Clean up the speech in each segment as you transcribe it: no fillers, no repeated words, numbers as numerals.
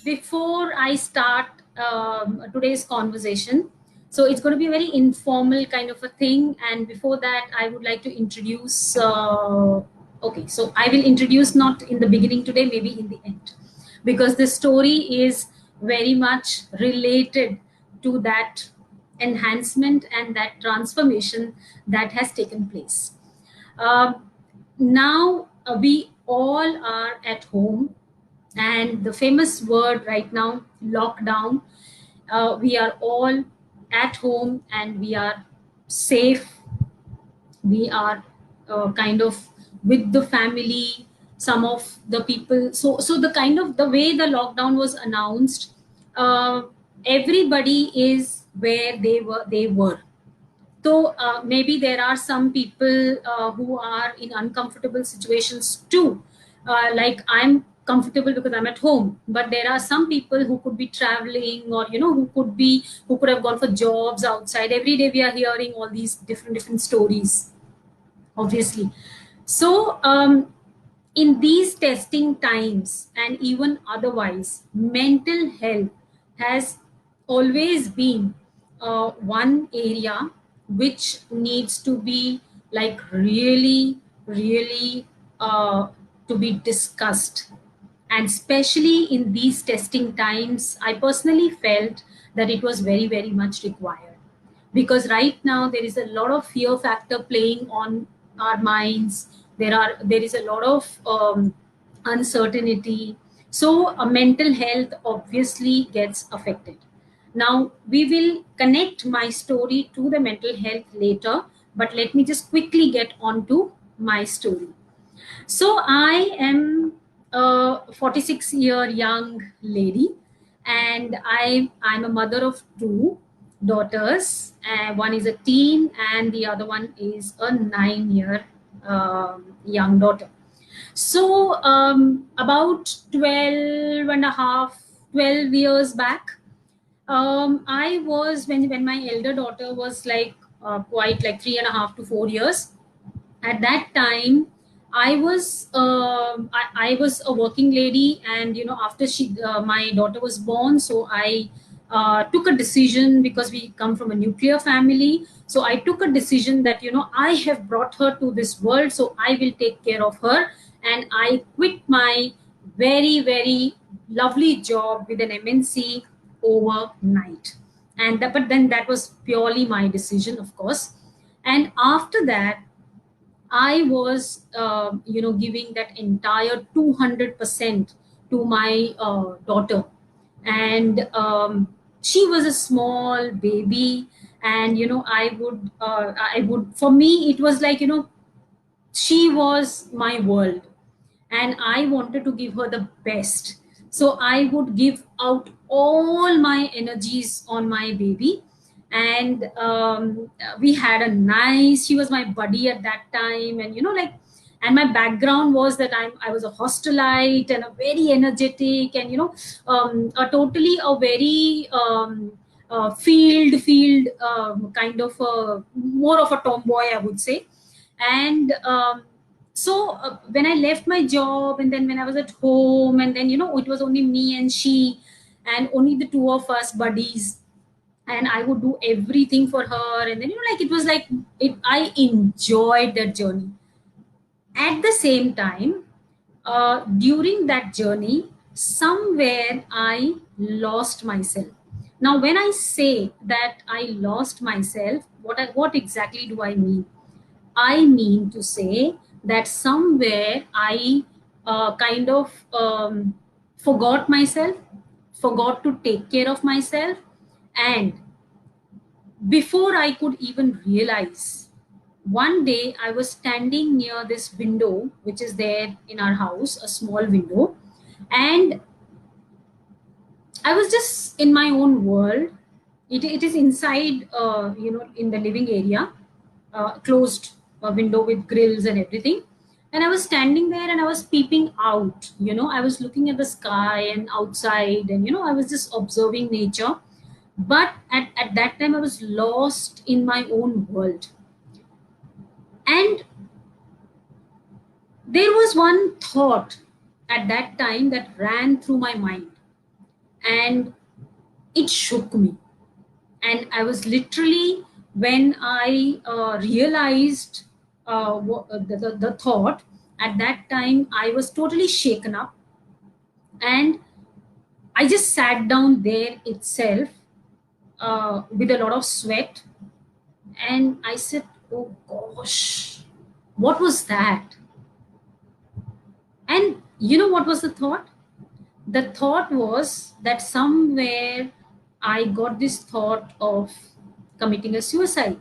Before I start today's conversation, so it's going to be a very informal kind of a thing. And before that, I would like to introduce. Okay, so I will introduce not in the beginning today, maybe in the end, because the story is very much related to that enhancement and that transformation that has taken place. Um, Now we all are at home, and the famous word right now, lockdown. We are all at home and we are safe. We are kind of with the family. Some of the people. So the kind of the way the lockdown was announced, uh, everybody is where they were. So maybe there are some people who are in uncomfortable situations too. Like I'm comfortable because I'm at home, but there are some people who could be traveling, or who could have gone for jobs outside. Every day we are hearing all these different stories, obviously. So in these testing times and even otherwise, mental health has always been one area which needs to be like really uh, to be discussed. And especially in these testing times, I personally felt that it was very much required, because right now there is a lot of fear factor playing on our minds. There is a lot of uncertainty. So mental health obviously gets affected. Now we will connect my story to the mental health later, but let me just quickly get on to my story. So I am a 46-year young lady, and I'm a mother of two daughters. One is a teen, and the other one is a 9-year young daughter. So about 12 years back, I was when my elder daughter was like quite like 3.5 to 4 years. At that time I was a working lady, and after my daughter was born, so I took a decision, because we come from a nuclear family. So I took a decision that I have brought her to this world, so I will take care of her. And I quit my very lovely job with an MNC overnight. But then that was purely my decision, of course. And after that, I was, giving that entire 200% to my daughter. And she was a small baby. And, for me, it was like, she was my world, and I wanted to give her the best. So I would give out all my energies on my baby. And we had a nice, she was my buddy at that time. And, and my background was that I was a hostelite and a very energetic, and, a totally a very field kind of more of a tomboy, I would say. And so when I left my job, and then when I was at home, and then it was only me and she, and only the two of us buddies, and I would do everything for her. And then like it was like I enjoyed that journey. At the same time, during that journey, somewhere I lost myself. Now when I say that I lost myself, what exactly do I mean? I mean to say that somewhere I kind of forgot myself, forgot to take care of myself. And before I could even realize, one day I was standing near this window, which is there in our house, a small window. And I was just in my own world. It is inside, in the living area, closed window with grills and everything. And I was standing there and I was peeping out. I was looking at the sky and outside, and I was just observing nature. But at that time, I was lost in my own world. And There was one thought at that time that ran through my mind, and it shook me. And I was literally, when I realized the thought, at that time I was totally shaken up, and I just sat down there itself with a lot of sweat, and I said, oh gosh, what was that? And you know what was the thought? The thought was that somewhere I got this thought of committing a suicide.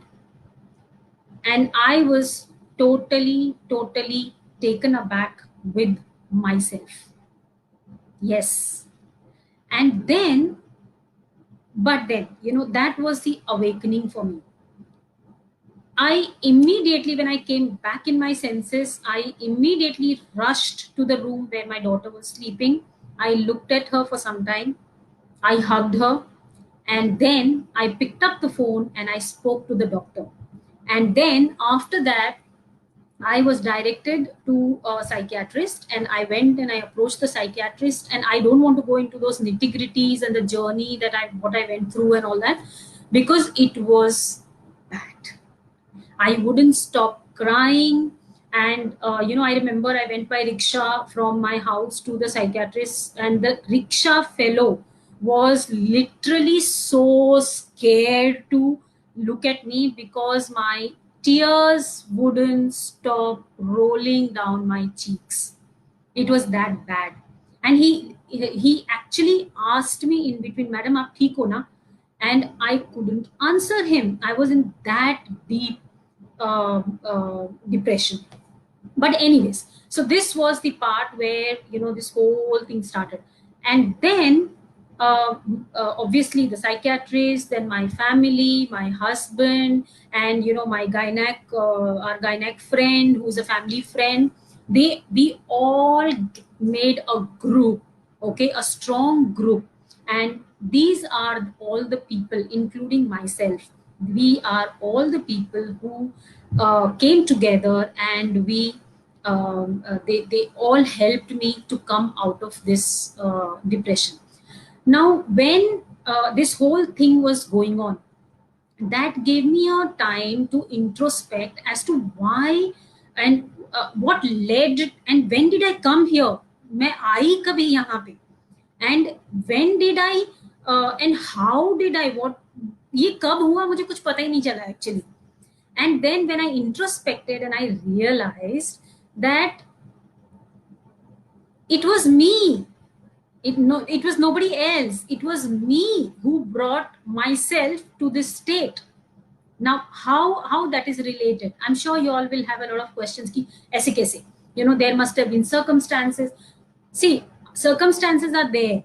And I was totally taken aback with myself. Yes. And then, but then, that was the awakening for me. I immediately, when I came back in my senses, I immediately rushed to the room where my daughter was sleeping. I looked at her for some time. I hugged her. And then I picked up the phone and I spoke to the doctor. And then after that, I was directed to a psychiatrist, and I went and I approached the psychiatrist. And I don't want to go into those nitty gritties and the journey that what I went through and all that, because it was bad. I wouldn't stop crying. And, I remember I went by rickshaw from my house to the psychiatrist, and the rickshaw fellow was literally so scared to look at me because my tears wouldn't stop rolling down my cheeks. It was that bad. And he actually asked me in between, Madam, aap theek ho na? And I couldn't answer him. I was in that deep depression. But anyways, so this was the part where this whole thing started. And then obviously the psychiatrist, then my family, my husband, and my our gynac friend, who's a family friend, we all made a group, okay, a strong group. And these are all the people, including myself. We are all the people who came together, and they all helped me to come out of this depression. Now, when this whole thing was going on, that gave me a time to introspect as to why and what led, and when did I come here? मैं आई कभी यहाँ पे? And when did I and how did I, what, ये कब हुआ मुझे कुछ पता ही नहीं चला actually. And then when I introspected and I realized that it was me. It was nobody else. It was me who brought myself to this state. Now, how that is related? I'm sure you all will have a lot of questions. Ki, aise kaise? There must have been circumstances. See, circumstances are there,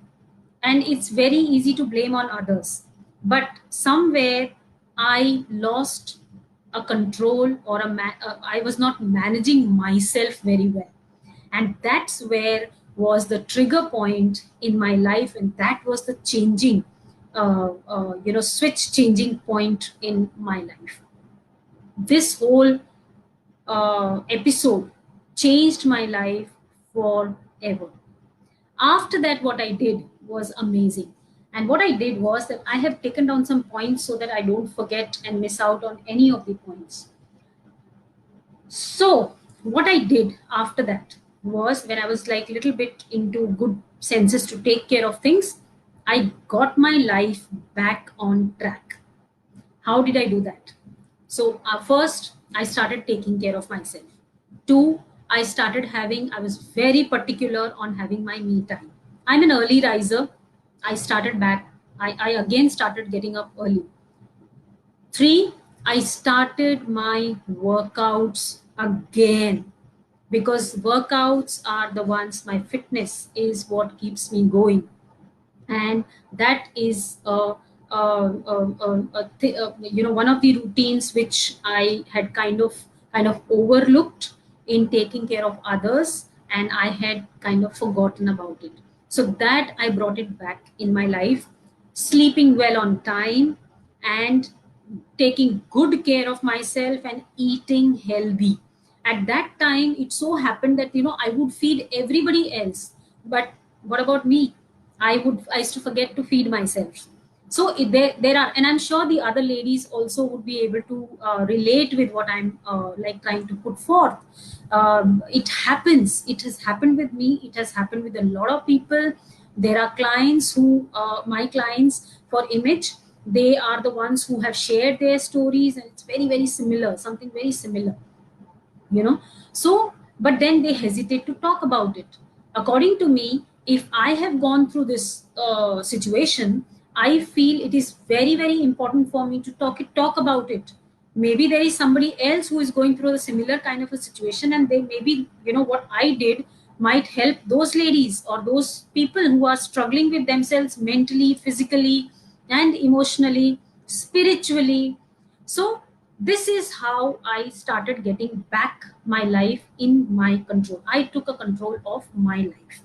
and it's very easy to blame on others. But somewhere I lost a control, or I was not managing myself very well. And that's where was the trigger point in my life, and that was the changing switch changing point in my life. This whole episode changed my life forever. After that, what I did was amazing. And what I did was that I have taken down some points so that I don't forget and miss out on any of the points. So what I did after that was, when I was like a little bit into good senses to take care of things, I got my life back on track. How did I do that? So first, I started taking care of myself. Two, I was very particular on having my me time. I'm an early riser. I again started getting up early. Three, I started my workouts again, because workouts are the ones, my fitness is what keeps me going. And that is one of the routines which I had kind of overlooked in taking care of others, and I had kind of forgotten about it. So that I brought it back in my life. Sleeping well on time, and taking good care of myself, and eating healthy. At that time, it so happened that, I would feed everybody else, but what about me? I used to forget to feed myself. So there are, and I'm sure the other ladies also would be able to relate with what I'm like trying to put forth. It happens, it has happened with me, it has happened with a lot of people. There are clients who, my clients for image, they are the ones who have shared their stories, and it's very, very similar, something very similar, you know. So but then they hesitate to talk about it. According to me, if I have gone through this situation, I feel it is very, very important for me to talk about it. Maybe there is somebody else who is going through a similar kind of a situation, and they maybe, what I did might help those ladies or those people who are struggling with themselves mentally, physically, and emotionally, spiritually. So this is how I started getting back my life in my control. I took a control of my life.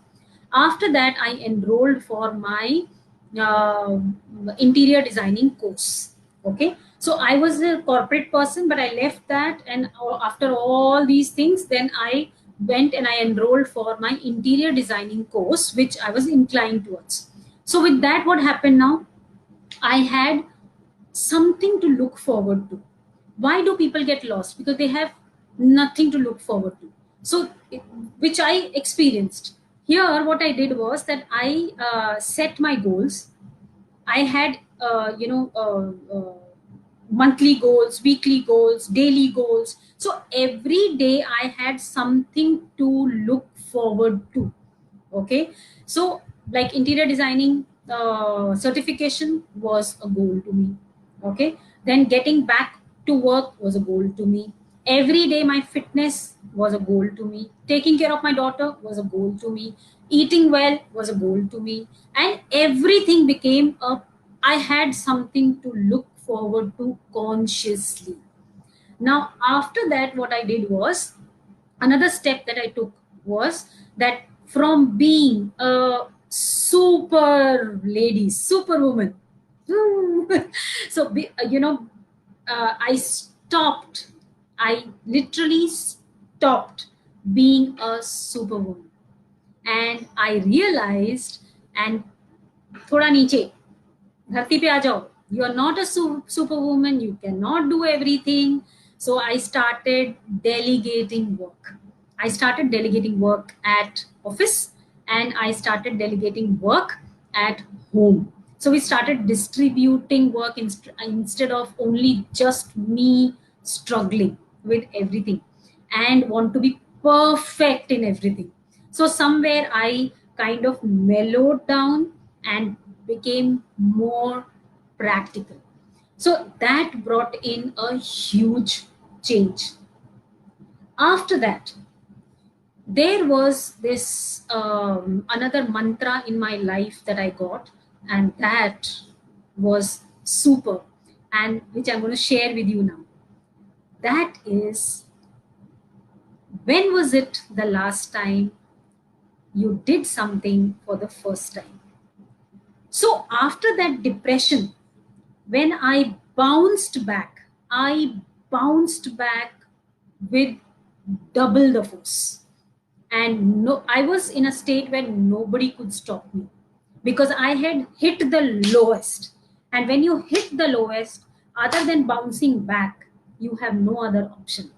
After that, I enrolled for my uh, interior designing course. Okay, so I was a corporate person, but I left that, and after all these things, then I went and I enrolled for my interior designing course, which I was inclined towards. So with that, what happened now? I had something to look forward to. Why do people get lost? Because they have nothing to look forward to. So which I experienced here. What I did was that I set my goals. I had monthly goals, weekly goals, daily goals. So every day I had something to look forward to. Okay, so like interior designing certification was a goal to me. Okay, then getting back to work was a goal to me. Every day my fitness was a goal to me. Taking care of my daughter was a goal to me. Eating well was a goal to me. And everything became a, I had something to look forward to consciously. Now after that, what I did was, another step that I took was that from being a super lady, superwoman, so I stopped. I literally stopped being a superwoman, and I realized, and थोड़ा नीचे धरती पे आ जाओ, you are not a superwoman, you cannot do everything. So I started delegating work. I started delegating work at office, and I started delegating work at home. So we started distributing work instead of only just me struggling with everything and want to be perfect in everything. So somewhere I kind of mellowed down and became more practical. So that brought in a huge change. After that, there was this another mantra in my life that I got, and that was super, and which I'm going to share with you now. That is, when was it the last time you did something for the first time? So after that depression, when I bounced back with double the force. And no, I was in a state where nobody could stop me because I had hit the lowest. And when you hit the lowest, other than bouncing back, you have no other option.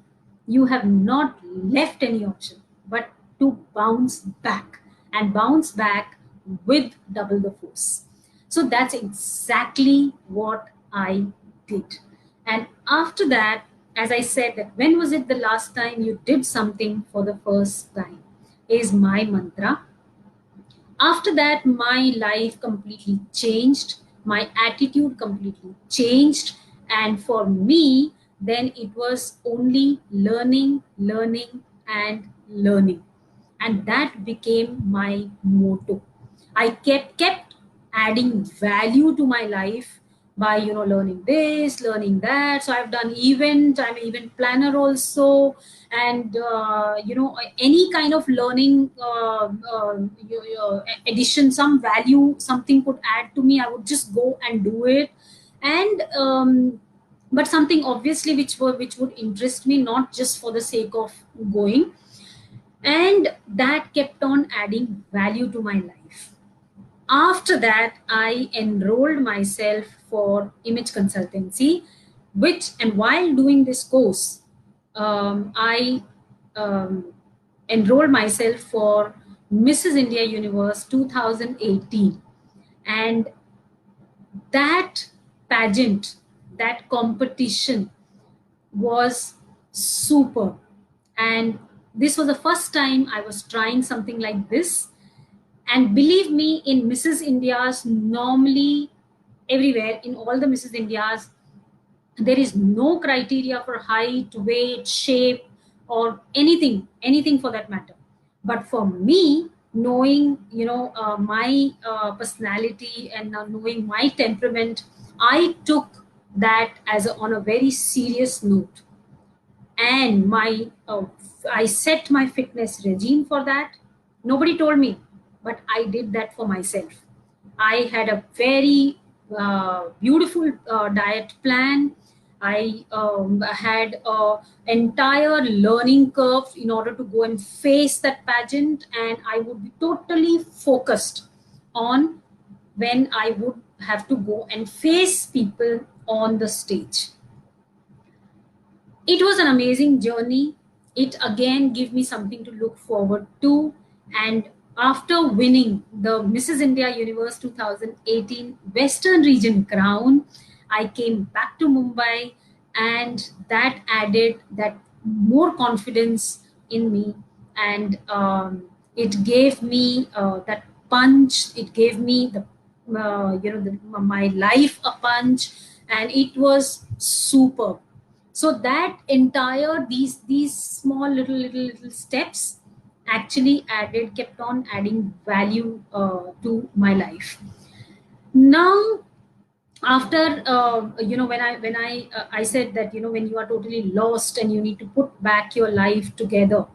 You have not left any option but to bounce back, and bounce back with double the force. So that's exactly what I did. And after that, as I said, that when was it the last time you did something for the first time is my mantra. After that, my life completely changed, my attitude completely changed. And for me, then it was only learning, learning, and learning. And that became my motto. I kept adding value to my life by learning this, learning that. So I've done event, I'm an event planner also. And any kind of learning addition, some value, something could add to me, I would just go and do it. And but something obviously which would interest me, not just for the sake of going. And that kept on adding value to my life. After that, I enrolled myself for image consultancy, which, and while doing this course, I um, enrolled myself for Mrs. India Universe 2018. And that pageant, that competition was super. And this was the first time I was trying something like this. And believe me, in Mrs. India's, normally everywhere, in all the Mrs. India's, there is no criteria for height, weight, shape, or anything for that matter. But for me, knowing, my personality, and now knowing my temperament, I took that as on a very serious note. And I set my fitness regime for that. Nobody told me, but I did that for myself. I had a very beautiful diet plan. I had a entire learning curve in order to go and face that pageant, and I would be totally focused on when I would have to go and face people on the stage. It was an amazing journey. It again gave me something to look forward to. And after winning the Mrs. India Universe 2018 Western Region crown, I came back to Mumbai, and that added that more confidence in me. And it gave me that punch. It gave me my life a punch, and it was superb. So that entire, these small little steps actually kept on adding value to my life. Now, after when I said that, when you are totally lost and you need to put back your life together,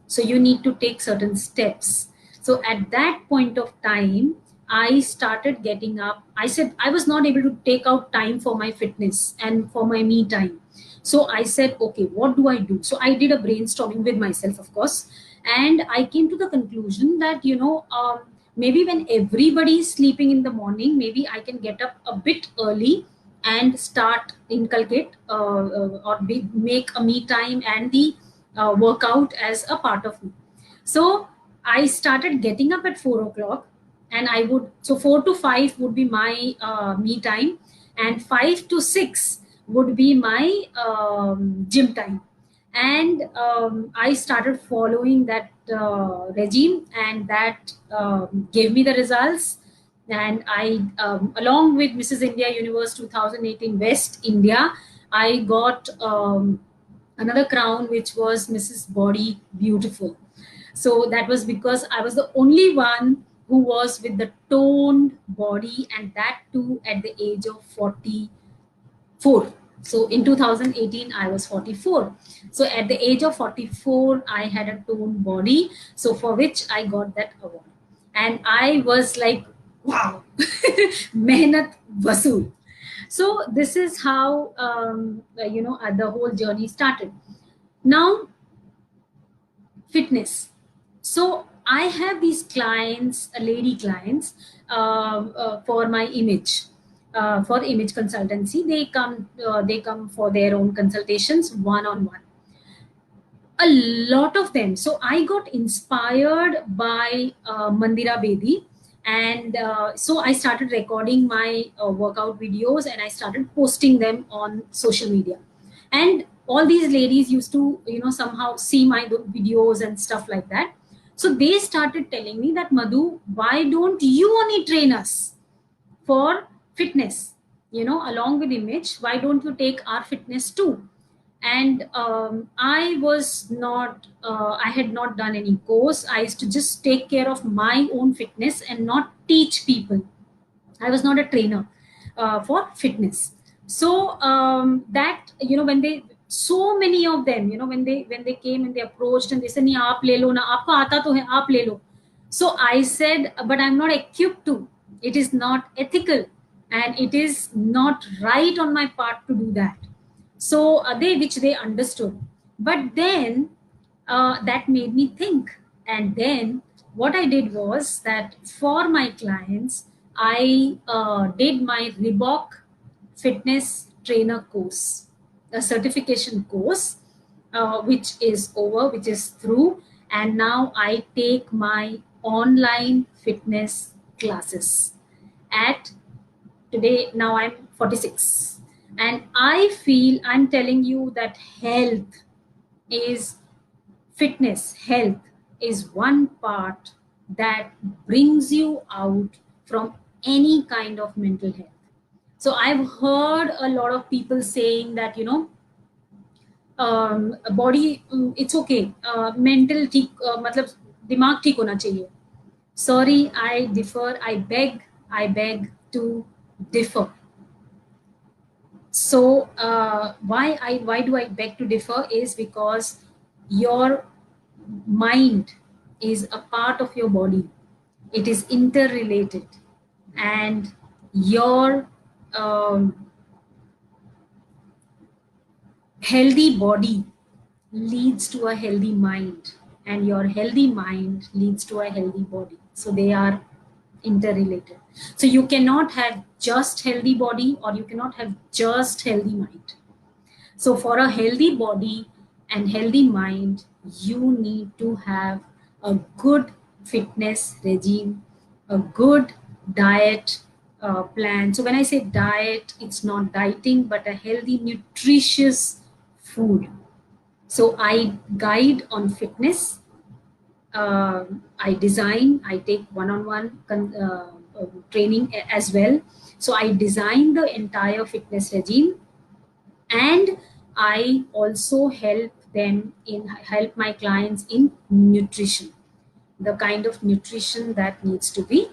so you need to take certain steps. So at that point of time, I started getting up. I said I was not able to take out time for my fitness and for my me time. So I said, okay, what do I do? So I did a brainstorming with myself, of course, and I came to the conclusion that, maybe when everybody is sleeping in the morning, maybe I can get up a bit early and start inculcate make a me time and the workout as a part of me. So I started getting up at 4 o'clock, and I would, so 4 to 5 would be my me time, and 5 to 6 would be my gym time. And I started following that regime, and that gave me the results. And I, along with Mrs. India Universe 2018 West India, I got another crown, which was Mrs. Body Beautiful. So that was because I was the only one who was with the toned body, and that too at the age of 44. So in 2018, I was 44. So at the age of 44, I had a toned body. So for which I got that award. And I was like, wow, mehnat vasool. So this is how, the whole journey started. Now, fitness. So I have these clients, lady clients, for my image. For the image consultancy, they come for their own consultations, one-on-one. A lot of them. So I got inspired by Mandira Bedi, and so I started recording my workout videos, and I started posting them on social media. And all these ladies used to, somehow see my videos and stuff like that. So they started telling me that, Madhu, why don't you only train us for fitness, along with image? Why don't you take our fitness too? And I was not, I had not done any course. I used to just take care of my own fitness and not teach people. I was not a trainer for fitness. So that, when they, so many of them, when they came and they approached and they said, nahi, aap le lo na, aapko aata to hai, aap le lo. So I said, but I'm not equipped to. It is not ethical, and it is not right on my part to do that. So which they understood. But then that made me think. And then what I did was that for my clients, I did my Reebok fitness trainer course, a certification course, which is over, which is through. And now I take my online fitness classes at today. Now I'm 46, and I feel, I'm telling you that is health is one part that brings you out from any kind of mental health. So I've heard a lot of people saying that, body, it's okay, mental ठीक, मतलब दिमाग ठीक होना चाहिए. Sorry, I differ. I beg to differ. So why do I beg to differ is because your mind is a part of your body. It is interrelated, and your um, healthy body leads to a healthy mind, and your healthy mind leads to a healthy body. So they are interrelated. So you cannot have just healthy body, or you cannot have just healthy mind. So for a healthy body and healthy mind, you need to have a good fitness regime, a good diet plan. So when I say diet, it's not dieting, but a healthy, nutritious food. So I guide on fitness. I design, I take one-on-one training as well. So I design the entire fitness regime, and I also help my clients in nutrition, the kind of nutrition that needs to be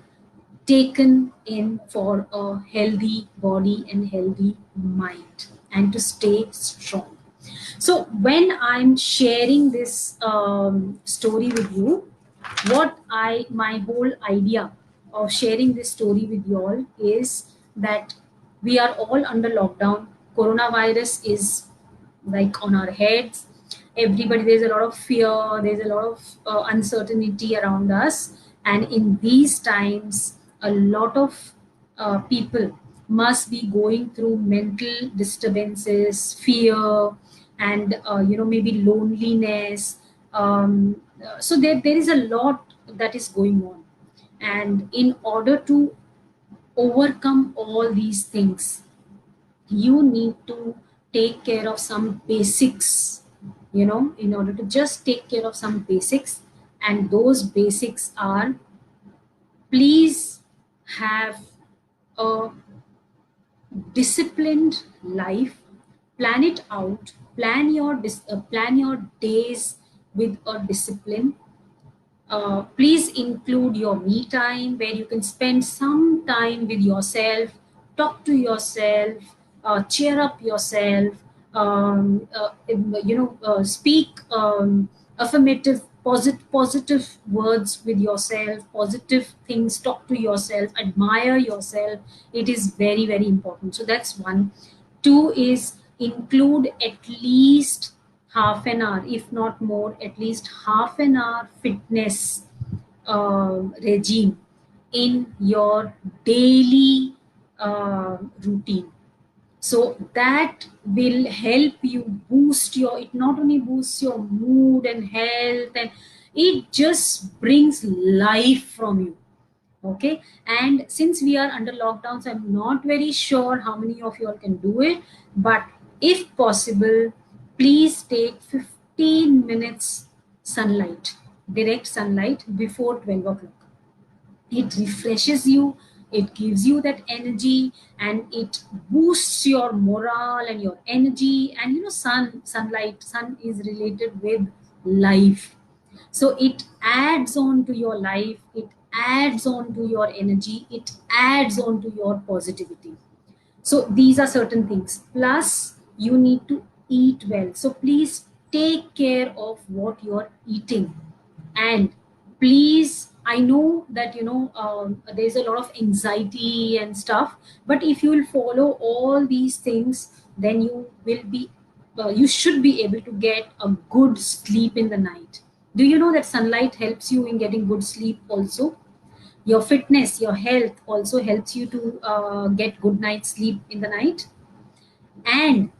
taken in for a healthy body and healthy mind, and to stay strong. So when I'm sharing this story with you, my whole idea of sharing this story with you all is that we are all under lockdown. Coronavirus is like on our heads. Everybody, there's a lot of fear, there's a lot of uncertainty around us. And in these times, a lot of people must be going through mental disturbances, fear, and maybe loneliness. So there is a lot that is going on, and in order to overcome all these things, you need to take care of some basics, in order to just take care of some basics. And those basics are, please have a disciplined life. Plan it out. Plan your days with a discipline. Please include your me time, where you can spend some time with yourself, talk to yourself, cheer up yourself, speak affirmative, positive words with yourself, positive things, talk to yourself, admire yourself. It is very, very important. So that's one. Two is, include at least half an hour, if not more, at least half an hour fitness regime in your daily routine. So that will help you boost it not only boosts your mood and health, and it just brings life from you. Okay. And since we are under lockdowns, I'm not very sure how many of you all can do it, but if possible, please take 15 minutes sunlight, direct sunlight, before 12 o'clock. It refreshes you, it gives you that energy, and it boosts your morale and your energy. And sun is related with life. So it adds on to your life, it adds on to your energy, it adds on to your positivity. So these are certain things. Plus, you need to eat well. So please take care of what you're eating. And please, I know that there's a lot of anxiety and stuff, but if you will follow all these things, then you will be you should be able to get a good sleep in the night. Do you know that sunlight helps you in getting good sleep also? Your fitness, your health also helps you to get good night's sleep in the night. And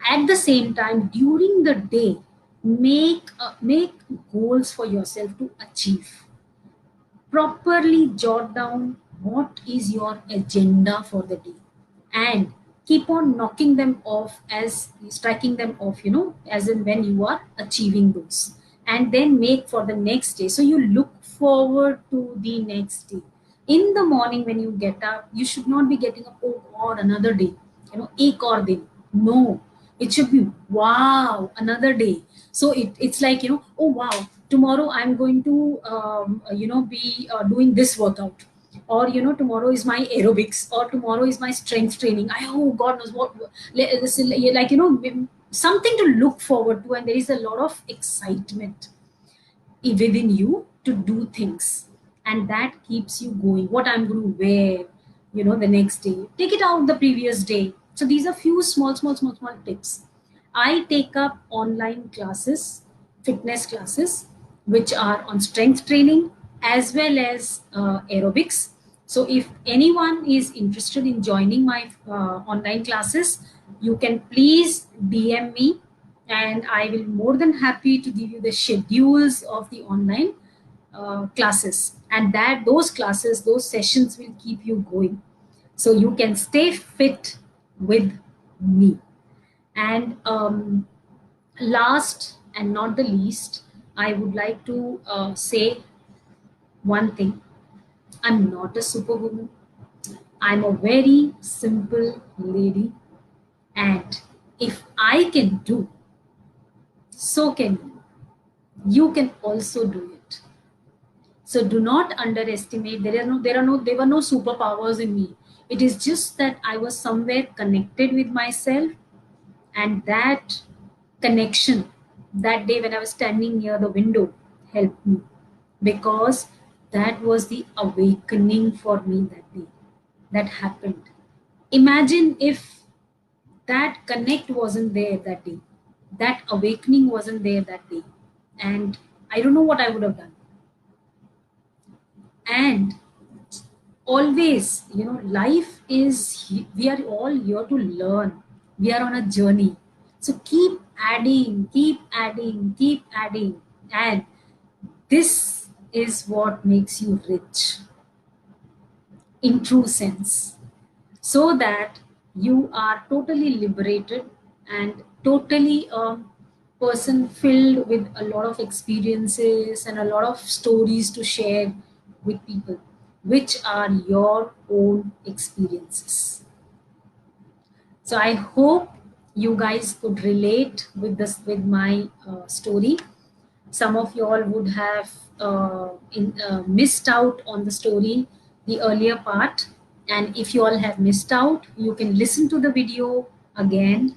at the same time, during the day, make goals for yourself to achieve. Properly jot down what is your agenda for the day, and keep on knocking them off, as striking them off, as in when you are achieving those, and then make for the next day. So you look forward to the next day. In the morning when you get up, you should not be getting up, oh god, another day, ek aur din. No, it should be, wow, another day. So it's like, oh wow, tomorrow I'm going to be doing this workout, or tomorrow is my aerobics, or tomorrow is my strength training. I, oh god knows what, this is like, something to look forward to, and there is a lot of excitement within you to do things, and that keeps you going. What I'm going to wear, the next day, take it out the previous day. So these are few small tips. I take up online classes, fitness classes, which are on strength training as well as aerobics. So if anyone is interested in joining my online classes, you can please DM me, and I will more than happy to give you the schedules of the online classes, and that those classes, those sessions will keep you going, so you can stay fit with me. And last and not the least, I would like to say one thing. I'm not a superwoman. I'm a very simple lady. And if I can do, so can you. You can also do it. So do not underestimate. There were no superpowers in me. It is just that I was somewhere connected with myself, and that connection that day when I was standing near the window helped me, because that was the awakening for me that day that happened. Imagine if that connect wasn't there that day, that awakening wasn't there that day, and I don't know what I would have done. And always, life is, we are all here to learn. We are on a journey. So keep adding, and this is what makes you rich in true sense, so that you are totally liberated and totally a person filled with a lot of experiences and a lot of stories to share with people, which are your own experiences. So I hope you guys could relate with this, with my story. Some of you all would have missed out on the story, the earlier part. And if you all have missed out, you can listen to the video again.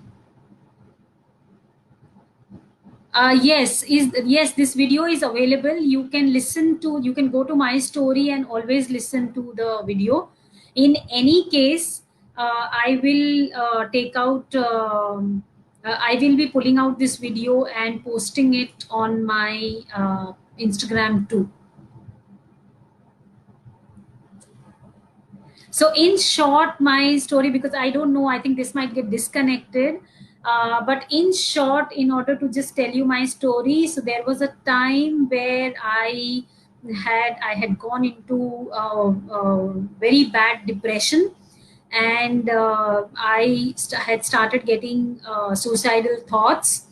Yes, this video is available. You can go to my story and always listen to the video. In any case, I will I will be pulling out this video and posting it on my Instagram too. So in short, my story, because I don't know, I think this might get disconnected. But in short, in order to just tell you my story, so there was a time where I had gone into very bad depression, and had started getting suicidal thoughts.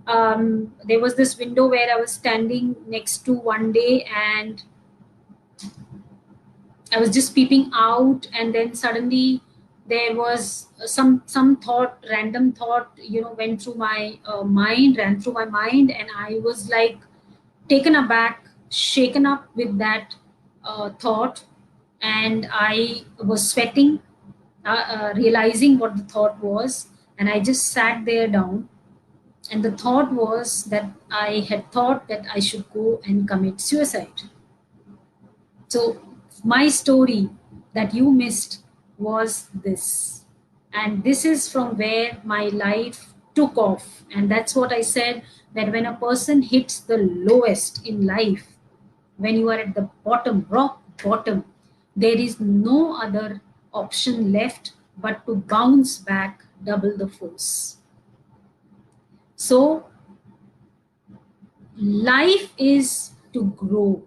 There was this window where I was standing next to one day, and I was just peeping out, and then suddenly there was some thought, random thought, went through my mind, ran through my mind, and I was like taken aback, shaken up with that thought, and I was sweating, realizing what the thought was, and I just sat there down, and the thought was that I had thought that I should go and commit suicide. So my story that you missed was this. And this is from where my life took off. And that's what I said, that when a person hits the lowest in life, when you are at the bottom, rock bottom, there is no other option left but to bounce back double the force. So life is to grow,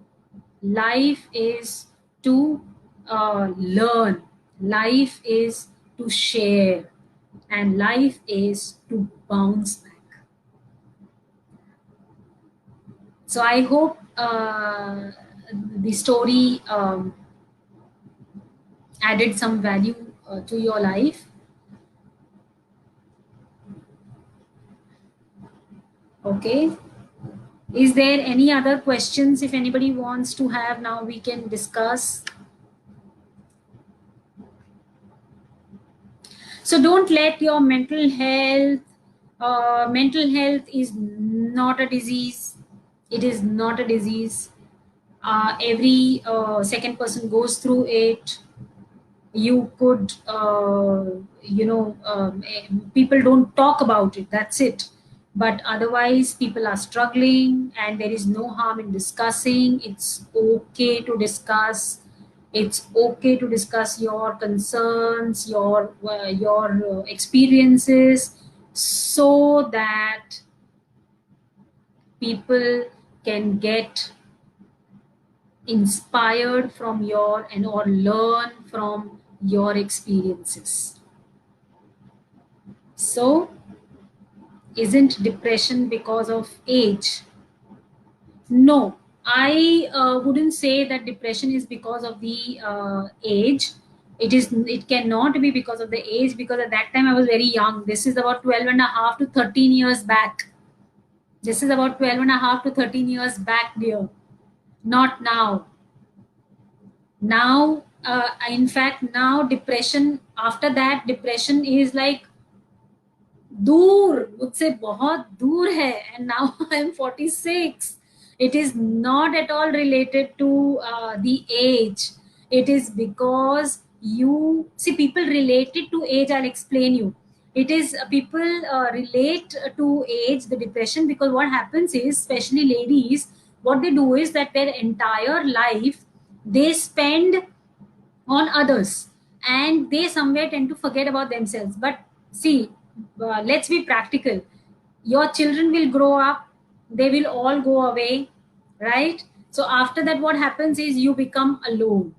life is to learn, life is to share, and life is to bounce back. So I hope the story added some value to your life. Okay. Is there any other questions? If anybody wants to have, now we can discuss. So don't let your mental health is not a disease. It is not a disease. Every second person goes through it. You could, people don't talk about it. That's it. But otherwise, people are struggling, and there is no harm in discussing. It's okay to discuss. It's okay to discuss your concerns, your experiences, so that people can get inspired from your and or learn from your experiences. So isn't depression because of age? No, I wouldn't say that depression is because of the age. It cannot be because of the age, because at that time I was very young. This is about 12 and a half to 13 years back. This is about 12 and a half to 13 years back, dear. Not now. Now, in fact, now depression, after that, depression is like दूर, मुझसे बहुत दूर है, and now I am 46. It is not at all related to the age. It is because you see, people related to age. I'll explain you. It is people relate to age, the depression, because what happens is, especially ladies, what they do is that their entire life they spend on others, and they somewhere tend to forget about themselves. But see, let's be practical. Your children will grow up, they will all go away, right? So after that, what happens is you become alone.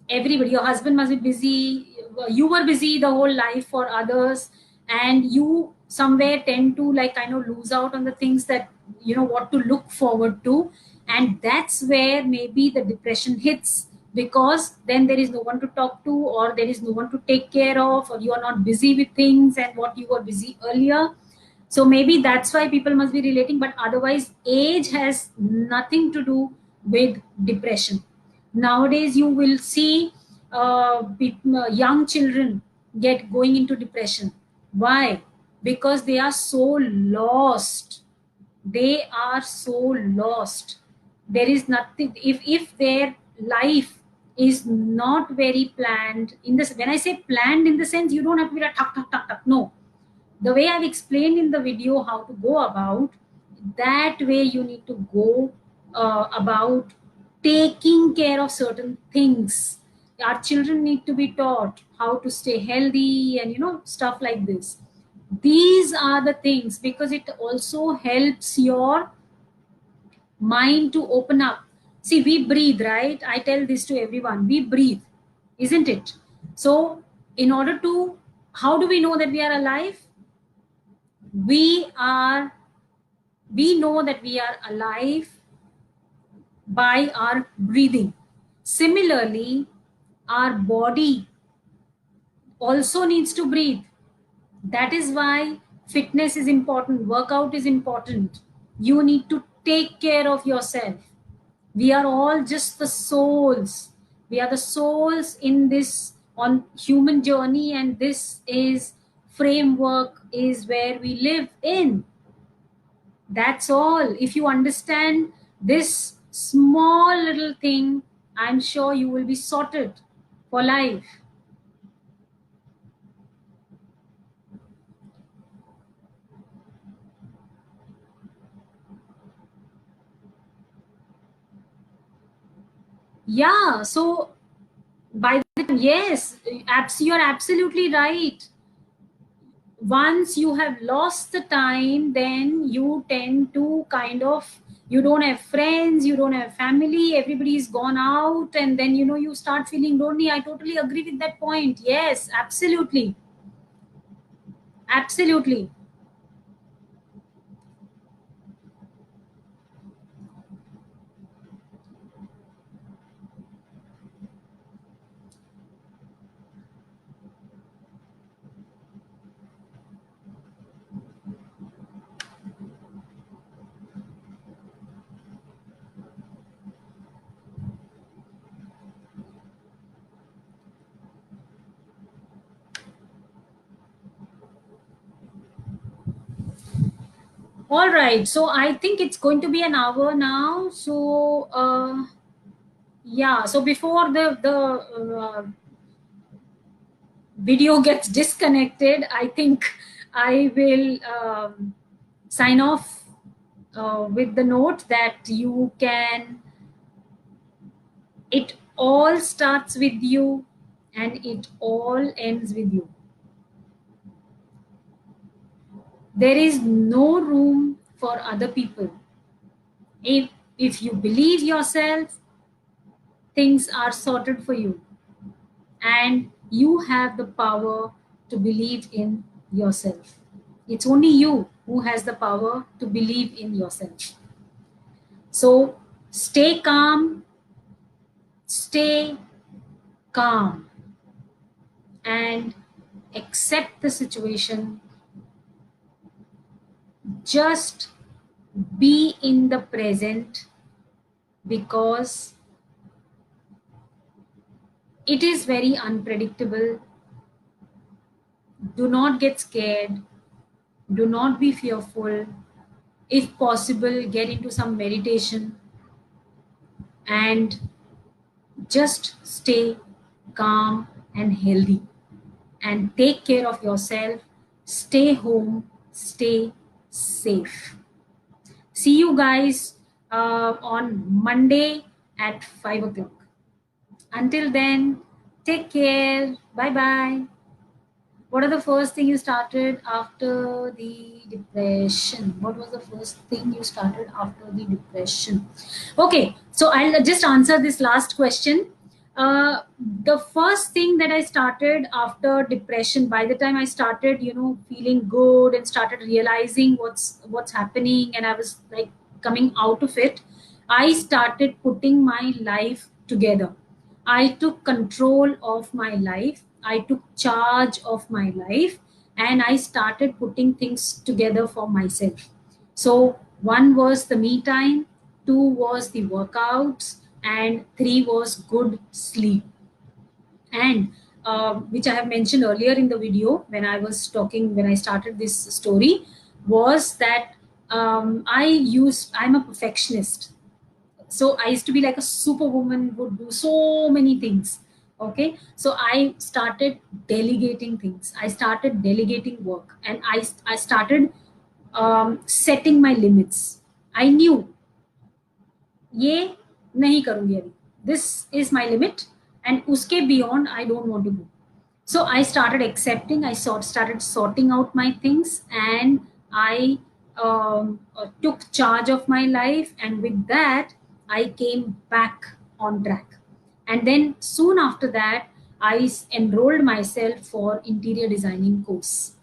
Everybody, your husband must be busy, you were busy the whole life for others, and you somewhere tend to like kind of lose out on the things that you know what to look forward to. And that's where maybe the depression hits, because then there is no one to talk to, or there is no one to take care of, or you are not busy with things and what you were busy earlier. So maybe that's why people must be relating, but otherwise age has nothing to do with depression. Nowadays you will see young children get going into depression. Why? Because they are so lost. They are so lost. There is nothing, if their life is not very planned, in this, when I say planned, in the sense you don't have to be like tuck tuck tuck tuck, no. The way I've explained in the video how to go about, that way you need to go about taking care of certain things. Our children need to be taught how to stay healthy, and you know, stuff like this. These are the things, because it also helps your mind to open up. See, we breathe, right? I tell this to everyone, we breathe, isn't it? So in order to, how do we know that we are alive? We know that we are alive by our breathing. Similarly, our body also needs to breathe. That is why fitness is important, workout is important. You need to take care of yourself. We are all just the souls. We are the souls in this on human journey, and this is framework is where we live in. That's all. If you understand this small little thing, I'm sure you will be sorted for life. Yeah, so by the time, yes, you're absolutely right. Once you have lost the time, then you tend to kind of, you don't have friends, you don't have family, everybody's gone out, and then you start feeling lonely. I totally agree with that point. Yes, absolutely. Absolutely. All right, so I think it's going to be an hour now. So yeah, so before the video gets disconnected, I think I will sign off with the note that you can, it all starts with you and it all ends with you. There is no room for other people. If you believe yourself, things are sorted for you, and you have the power to believe in yourself. It's only you who has the power to believe in yourself. So stay calm, stay calm, and accept the situation. Just be in the present, because it is very unpredictable. Do not get scared, do not be fearful. If possible, get into some meditation and just stay calm and healthy, and take care of yourself. Stay home, stay safe. See you guys on Monday at 5 o'clock. Until then, take care. Bye bye. What are the first thing you started after the depression? What was the first thing you started after the depression? Okay, so I'll just answer this last question. The first thing that I started after depression, by the time I started, feeling good and started realizing what's happening, and I was like coming out of it, I started putting my life together. I took control of my life. I took charge of my life, and I started putting things together for myself. So, one was the me time, two was the workouts, and three was good sleep. And which I have mentioned earlier in the video when I was talking, when I started this story, was that I'm a perfectionist. So I used to be like a superwoman, would do so many things. Okay, so I started delegating things. I started delegating work, and I started setting my limits. I knew ये नहीं करूंगी अभी. This is my limit, and उसके beyond I don't want to go. So I started accepting. Started sorting out my things, and I took charge of my life, and with that I came back on track. And then soon after that, I enrolled myself for interior designing course.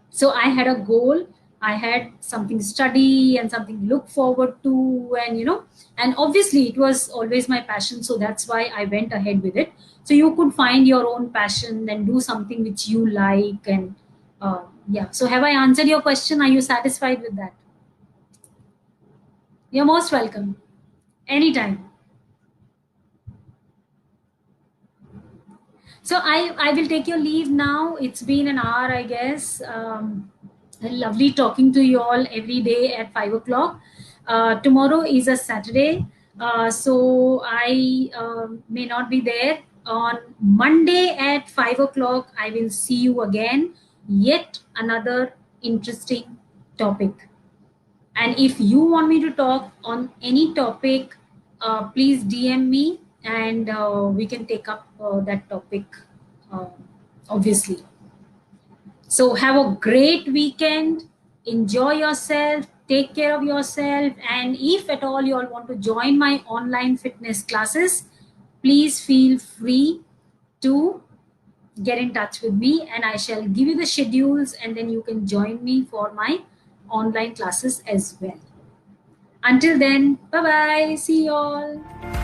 So I had a goal, I had something to study and something to look forward to, and and obviously it was always my passion, so that's why I went ahead with it. So you could find your own passion and do something which you like. And yeah, so have I answered your question? Are you satisfied with that? You're most welcome. Anytime. So I will take your leave now. It's been an hour, I guess. Lovely talking to you all every day at 5 o'clock. Tomorrow is a Saturday, so I may not be there. On Monday at 5 o'clock, I will see you again. Yet another interesting topic. And if you want me to talk on any topic, please DM me, and we can take up that topic, obviously. So have a great weekend. Enjoy yourself. Take care of yourself. And if at all you all want to join my online fitness classes, please feel free to get in touch with me, and I shall give you the schedules, and then you can join me for my online classes as well. Until then, bye bye. See you all.